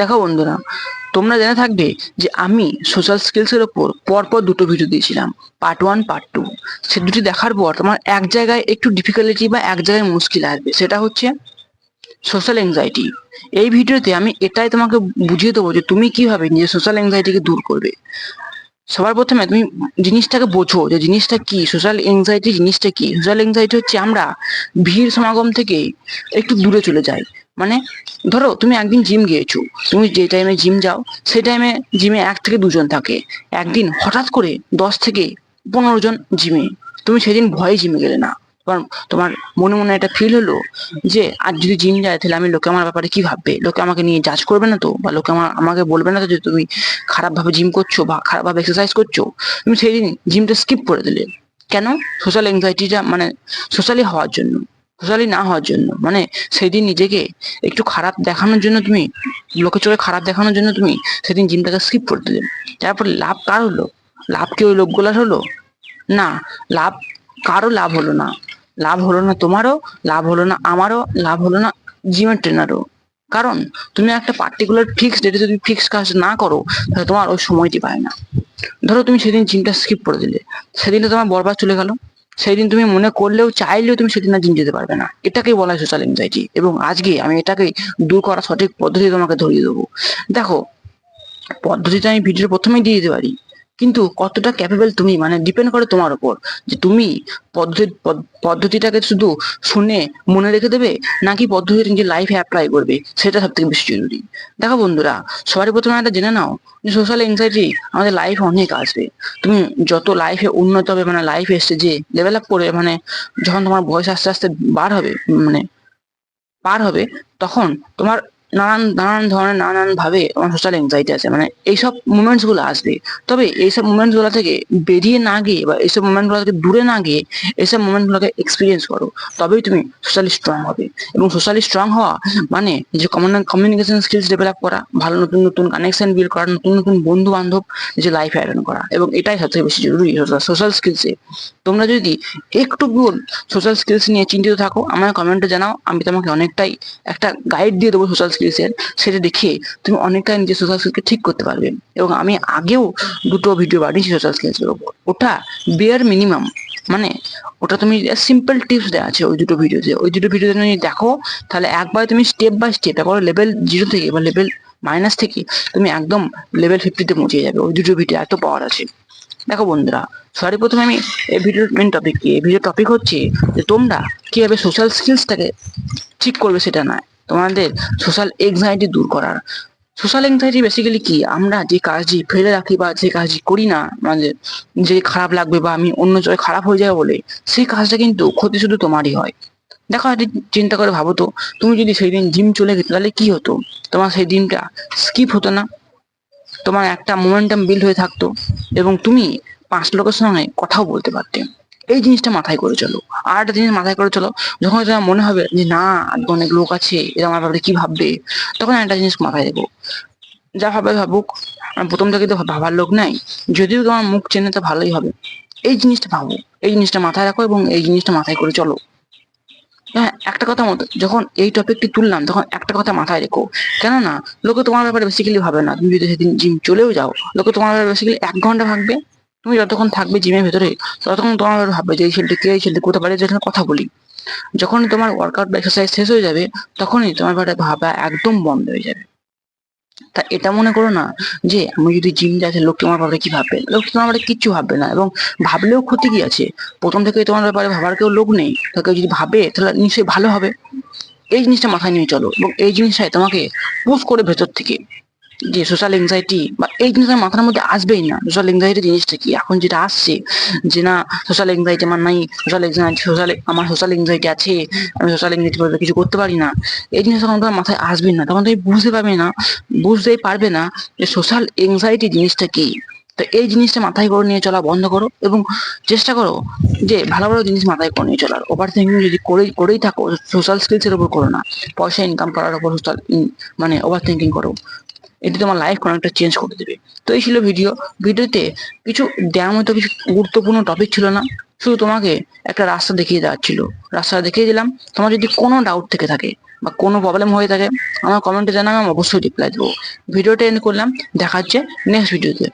দেখো বন্ধুরা, তোমরা জেনে থাকবে যে আমি সোশ্যাল স্কিলসের ওপর পরপর দুটো ভিডিও দিয়েছিলাম, পার্ট ওয়ান পার্ট টু। সে দুটি দেখার পর তোমার এক জায়গায় একটু ডিফিকাল্টি বা এক জায়গায় মুশকিল আসবে, সেটা হচ্ছে সোশ্যাল এংজাইটি। এই ভিডিওতে আমি এটাই তোমাকে বুঝিয়ে দেবো যে তুমি কিভাবে নিজের সোশ্যাল এংজাইটিকে দূর করবে। সবার প্রথমে তুমি জিনিসটাকে বোঝো যে জিনিসটা কি, সোশ্যাল এংজাইটি জিনিসটা কি। সোশ্যাল এংজাইটি হচ্ছে আমরা ভিড় সমাগম থেকে একটু দূরে চলে যাই। মানে ধরো তুমি একদিন জিম গিয়েছো, তুমি যে টাইমে জিম যাও সেই টাইমে জিমে 1 থেকে 2 জন থাকে। একদিন হঠাৎ করে 10 থেকে 15 জন জিমে, তুমি সেদিন ভয়ে জিমে গেলে না। তোমার তোমার মনে মনে একটা ফিল হলো যে আজ যদি জিম যায় তাহলে আমি, লোকে আমার ব্যাপারে কি ভাববে, লোকে আমাকে নিয়ে জাজ করবে না তো, বা লোকে আমাকে বলবে না তো যে তুমি খারাপ ভাবে জিম করছো বা খারাপ ভাবে এক্সারসাইজ করছো। তুমি সেই দিন জিমটা স্কিপ করে দিলে কেন? সোশ্যাল এংজাইটিটা মানে সোশ্যালি হওয়ার জন্য, সোশ্যালি না হওয়ার জন্য। মানে সেদিন নিজেকে একটু খারাপ দেখানোর জন্য তুমি, লোকের চোখে খারাপ দেখানোর জন্য তুমি সেদিন জিমটাকে স্কিপ করে দিলে। তারপর লাভ কার হলো? লাভ কি ওই লোকগুলার হলো? না, লাভ কারো লাভ হলো না। লাভ হলো না তোমারও, লাভ হলো না আমারও, লাভ হলো না জিমের ট্রেনারও। কারণ তুমি একটা পার্টিকুলার ফিক্স ডেটে যদি ফিক্স কাজ না করো তাহলে তোমার ওই সময়টি পায় না। ধরো তুমি সেদিন জিমটা স্কিপ করে দিলে, সেদিনে তোমার বরবাদ চলে গেল। সেই দিন তুমি মনে করলেও চাইলেও তুমি সেদিন আর জিম যেতে পারবে না। এটাকেই বলা হয় সোশ্যাল এনজাইটি। এবং আজকে আমি এটাকে দূর করার সঠিক পদ্ধতি তোমাকে ধরিয়ে দেবো। দেখো, পদ্ধতিটা আমি ভিডিওর প্রথমেই দিয়ে দিতে পারি, কিন্তু কতটা ক্যাপেবল তুমি, মানে ডিপেন্ড করে তোমার উপর যে তুমি পদ্ধতিটাকে শুধু শুনে মনে রেখে দেবে নাকি পদ্ধতিটা নিজের লাইফে অ্যাপ্লাই করবে, সেটা সব থেকে বেশি জরুরি। দেখো বন্ধুরা, সবারই প্রথমে একটা জেনে নাও যে সোশ্যাল এনজাইটি আমাদের লাইফে অনেক আসবে। তুমি যত লাইফে উন্নত হবে, মানে লাইফে স্টেজে লেভেল আপ করে, মানে যখন তোমার বয়স আস্তে আস্তে বার হবে, মানে পার হবে, তখন তোমার নানান নানান ধরনের নানান ভাবে তোমার সোশ্যাল এংজাইটি আছে, মানে এইসব মুভমেন্টস গুলো আসবে। তবে এইসব মুভমেন্টস গুলো থেকে বেরিয়ে না গিয়ে বা এইসব মুভমেন্ট গুলো থেকে দূরে না গিয়ে এইসব মুভমেন্ট গুলোকে এক্সপিরিয়েন্স করো, তবেই তুমি সোশ্যালি স্ট্রং হবে। এবং সোশ্যালি স্ট্রং হওয়া মানে যে কমিউনিকেশন স্কিলস ডেভেলপ করা, ভালো নতুন নতুন কানেকশন বিল্ড করা, নতুন নতুন বন্ধু বান্ধব যে লাইফে অ্যাড করা, এবং এটাই সবথেকে বেশি জরুরি সোশ্যাল স্কিলসে। তোমরা যদি একটু সোশ্যাল স্কিলস নিয়ে চিন্তিত থাকো, আমার কমেন্টে জানাও, আমি তোমাকে অনেকটাই একটা গাইড দিয়ে দেবো সোশ্যাল স্কিলসের। সেটা দেখে তুমি অনেকটাই নিজের সোশ্যাল স্কিলকে ঠিক করতে পারবে। এবং আমি আগেও দুটো ভিডিও বানিয়েছি সোশ্যাল স্কিলসের ওপর, ওটা বেয়ার মিনিমাম, মানে ওটা তুমি সিম্পল টিপস দেওয়া আছে ওই দুটো ভিডিওতে। ওই দুটো ভিডিওতে তুমি দেখো, তাহলে একবার তুমি স্টেপ বাই স্টেপ, একবার লেভেল 0 থেকে বা লেভেল মাইনাস থেকে তুমি একদম লেভেল 50-তে পৌঁছে যাবে। ওই দুটো ভিডিও এত পাওয়ার আছে। দেখো বন্ধুরা, সরি প্রথমে আমি এই ভিডিওর মেন টপিক কি, এই ভিডিওর টপিক হচ্ছে যে তোমরা কিভাবে সোশ্যাল স্কিলসটাকে ঠিক করবে, সেটা নয়, তোমাদের সোশ্যাল এংজাইটি দূর করার। সোশ্যাল এংজাইটি বেসিক্যালি কি, আমরা যে কাজটি ফেলে রাখি বা যে কাজটি করি না, মানে যে খারাপ লাগবে বা আমি অন্য জায়গায় খারাপ হয়ে যাবে বলে, সেই কাজটা কিন্তু ক্ষতি শুধু তোমারই হয়। দেখো, একটু চিন্তা করে ভাবো তো, তুমি যদি সেই দিন জিম চলে গেছো তাহলে কি হতো? তোমার সেই দিনটা স্কিপ হতো না, তোমার একটা মোমেন্টাম বিল্ড হয়ে থাকতো, এবং তুমি 5 লোকের সঙ্গে কথাও বলতে পারতে। এই জিনিসটা মাথায় করে চলো। আর একটা জিনিস মাথায় করে চলো, যখন তোমার মনে হবে যে না আজকে অনেক লোক আছে, এরা আমার ব্যাপারে কি ভাববে, তখন একটা জিনিস মাথায় দেবো, যা ভাবে ভাবুক, আমার প্রথম থেকে তো ভাবার লোক নাই, যদিও তোমার মুখ চেনে তো ভালোই হবে। এই জিনিসটা ভাবো, এই জিনিসটা মাথায় রাখো এবং এই জিনিসটা মাথায় করে চলো। হ্যাঁ, একটা কথা মতো, যখন এই টপিকটি তুললাম তখন একটা কথা মাথায় রেখো, কেননা লোকে তোমার ব্যাপারে বেসিক্যালি ভাবে না। তুমি যদি সেদিন জিম চলেও যাও, লোকে তোমার ব্যাপারে বেসিক্যালি 1 ঘন্টা ভাববে। তুমি যতক্ষণ থাকবে জিমের ভেতরে ততক্ষণ তোমার ব্যাপারে ভাববে যে এই ছেলেটি কে, এই ছেলেটি কোথাও পারে, যেখানে কথা বলি। যখনই তোমার ওয়ার্কআউট বা এক্সারসাইজ শেষ হয়ে যাবে, তখনই তোমার ব্যাপারে ভাবা একদম বন্ধ হয়ে যাবে। তা এটা মনে করো না যে আমি যদি জিম যাই লোক তোমার ব্যাপারে কি ভাববে, লোক তোমার ব্যাপারে কিচ্ছু ভাববে না, এবং ভাবলেও ক্ষতি কি আছে? প্রথম থেকে তোমার ব্যাপারে ভাবার কেউ লোক নেই, তাকে যদি ভাবে তাহলে নিশ্চয়ই ভালো হবে। এই জিনিসটা মাথায় নিয়ে চলো, এবং এই জিনিসটাই তোমাকে পুশ করে ভেতর থেকে যে সোশ্যাল এংজাইটি বা এই জিনিসটা মাথার মধ্যে আসবেই না। সোশ্যাল এংজাইটি জিনিসটা কি, এখন যেটা আসছে যে না সোশ্যাল এংজাইটি আমার নাই, আমার সোশ্যাল এংজাইটি আছে, আমি সোশ্যাল এংজাইটি বলতে কিছু করতে পারি না, এই জিনিসটা তখন তোমার মাথায় আসবে না। তখন তুমি বুঝতেই পারবে না যে সোশ্যাল এংজাইটি জিনিসটা কি। তো এই জিনিসটা মাথায় করে নিয়ে চলা বন্ধ করো, এবং চেষ্টা করো যে ভালো ভালো জিনিস মাথায় করে নিয়ে চলার। ওভার থিঙ্কিং যদি করেই থাকো, সোশ্যাল স্কিলসের উপর করো না, পয়সা ইনকাম করার উপর মানে ওভার থিঙ্কিং করো, এটি তোমার লাইফ অনেকটা চেঞ্জ করে দেবে। তো এই ছিল ভিডিওতে কিছু দেওয়ার মতো কিছু গুরুত্বপূর্ণ টপিক ছিল না, শুধু তোমাকে একটা রাস্তা দেখিয়ে দেওয়ার ছিল, রাস্তাটা দেখিয়ে দিলাম। তোমার যদি কোনো ডাউট থেকে থাকে বা কোনো প্রবলেম হয়ে থাকে আমার কমেন্টে জানাও, আমি অবশ্যই রিপ্লাই দেবো। ভিডিওটা এন্ড করলাম, দেখা হচ্ছে নেক্সট ভিডিওতে।